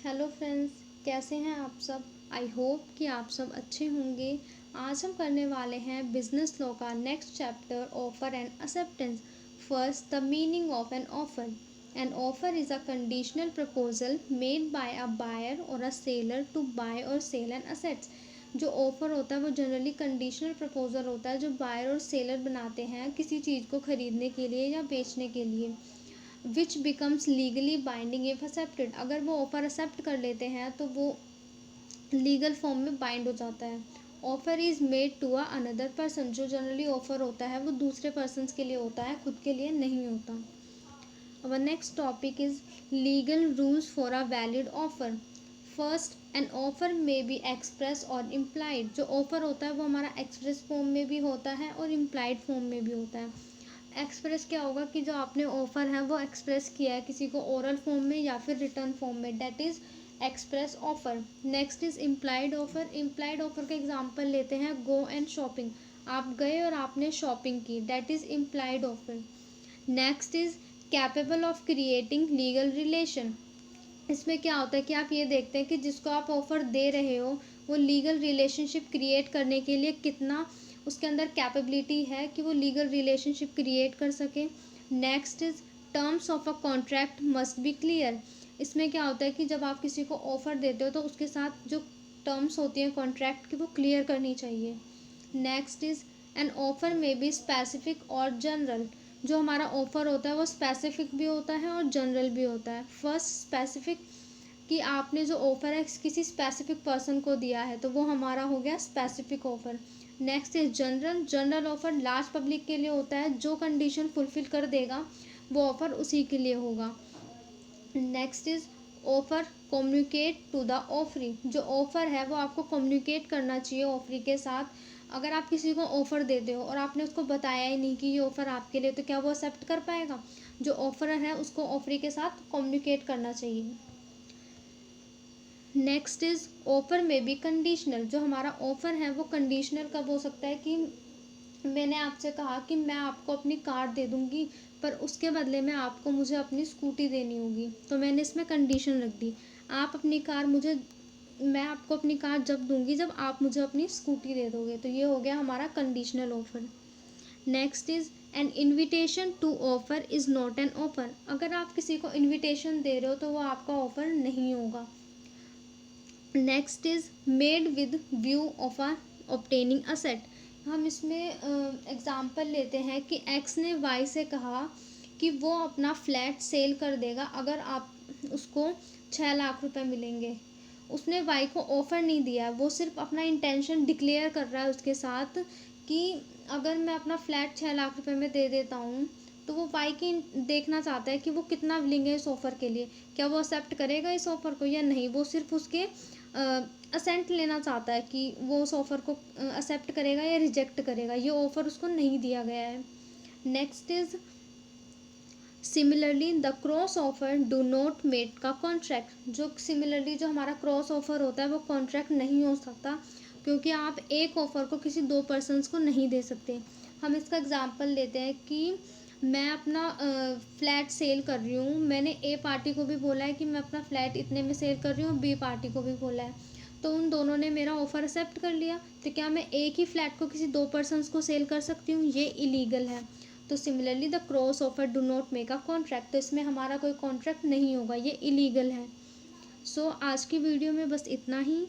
Hello friends, कैसे हैं आप सब। आई होप कि आप सब अच्छे होंगे। आज हम करने वाले हैं बिजनेस लॉ का next chapter, offer and acceptance. First, the meaning of an offer. An offer is a conditional proposal made by a buyer और अ सेलर टू बाय और सेल एन असेट्स। जो ऑफर होता है वो generally conditional proposal होता है जो buyer और सेलर बनाते हैं किसी चीज़ को खरीदने के लिए या बेचने के लिए। Which becomes legally binding if accepted. अगर वो ऑफर एक्सेप्ट कर लेते हैं तो वो लीगल फॉर्म में बाइंड हो जाता है। Offer is made to a another person. जो जनरली ऑफर होता है वो दूसरे पर्सन के लिए होता है, खुद के लिए नहीं होता। Our next topic is legal rules for a valid offer. First, an offer may be express or implied. जो ऑफर होता है वो हमारा एक्सप्रेस फॉर्म में भी होता है और इम्प्लाइड फॉर्म में भी होता है। एक्सप्रेस क्या होगा कि जो आपने ऑफर है वो एक्सप्रेस किया है किसी को ओरल फॉर्म में या फिर रिटर्न फॉर्म में, that is express offer. Next is implied offer. Implied offer का एग्जांपल लेते हैं गो एंड शॉपिंग। आप गए और आपने शॉपिंग की, that is implied offer. Next is capable of creating legal relation. इसमें क्या होता है कि आप ये देखते हैं कि जिसको आप ऑफ़र दे रहे हो वो लीगल रिलेशनशिप क्रिएट करने के लिए कितना उसके अंदर कैपेबिलिटी है कि वो लीगल रिलेशनशिप क्रिएट कर सके। Next is terms of a contract must be clear. इसमें क्या होता है कि जब आप किसी को ऑफ़र देते हो तो उसके साथ जो टर्म्स होती हैं कॉन्ट्रैक्ट की वो क्लियर करनी चाहिए। नेक्स्ट इज एन ऑफ़र में बी स्पेसिफिक और जनरल। जो हमारा ऑफ़र होता है वो स्पेसिफिक भी होता है और जनरल भी होता है। फर्स्ट स्पेसिफिक कि आपने जो ऑफ़र है किसी स्पेसिफिक पर्सन को दिया है तो वो हमारा हो गया specific offer. Next is general. General offer large public के लिए होता है, जो कंडीशन फुलफिल कर देगा वो ऑफ़र उसी के लिए होगा। Next is offer communicate to the offeree. जो ऑफ़र है वो आपको कम्युनिकेट करना चाहिए ऑफरी के साथ। अगर आप किसी को ऑफ़र देते हो और आपने उसको बताया ही नहीं कि ये ऑफ़र आपके लिए, तो क्या वो एक्सेप्ट कर पाएगा। जो ऑफर है उसको ऑफरी के साथ कम्युनिकेट करना चाहिए। नेक्स्ट इज ऑफर में भी कंडीशनल। जो हमारा ऑफर है वो कंडीशनल कब हो सकता है कि मैंने आपसे कहा कि मैं आपको अपनी कार दे दूँगी पर उसके बदले में आपको मुझे अपनी स्कूटी देनी होगी, तो मैंने इसमें कंडीशन रख दी। आप अपनी कार मुझे मैं आपको अपनी कार जब दूँगी जब आप मुझे अपनी स्कूटी दे दोगे, तो ये हो गया हमारा conditional offer. Next is an invitation to offer is not an offer. अगर आप किसी को इनविटेशन दे रहे हो तो वो आपका ऑफर नहीं होगा। Next is made with view of a obtaining asset. हम इसमें एग्ज़ाम्पल लेते हैं कि एक्स ने वाई से कहा कि वो अपना फ्लैट सेल कर देगा अगर आप उसको 6 लाख रुपए मिलेंगे। उसने वाई को ऑफ़र नहीं दिया है, वो सिर्फ अपना इंटेंशन डिक्लेयर कर रहा है उसके साथ कि अगर मैं अपना फ्लैट 6 लाख रुपए में दे देता हूँ तो वो वाई की देखना चाहता है कि वो कितना विलिंग है इस ऑफ़र के लिए, क्या वो एक्सेप्ट करेगा इस ऑफ़र को या नहीं। वो सिर्फ उसके असेंट लेना चाहता है कि वो उस ऑफ़र को एक्सेप्ट करेगा या रिजेक्ट करेगा। ये ऑफ़र उसको नहीं दिया गया है। Next is similarly the cross offer do not make का कॉन्ट्रैक्ट। जो सिमिलरली जो हमारा क्रॉस ऑफर होता है वो कॉन्ट्रैक्ट नहीं हो सकता, क्योंकि आप एक ऑफ़र को किसी दो पर्सन्स को नहीं दे सकते। हम इसका एग्जांपल लेते हैं कि मैं अपना फ्लैट सेल कर रही हूँ, मैंने ए पार्टी को भी बोला है कि मैं अपना फ्लैट इतने में सेल कर रही हूँ, बी पार्टी को भी बोला है, तो उन दोनों ने मेरा ऑफ़र एक्सेप्ट कर लिया, तो क्या मैं एक ही फ्लैट को किसी दो पर्सन्स को सेल कर सकती हूँ? ये इलीगल है। तो similarly the cross offer do not make a contract. तो इसमें हमारा कोई कॉन्ट्रैक्ट नहीं होगा, ये इलीगल है। सो आज की वीडियो में बस इतना ही।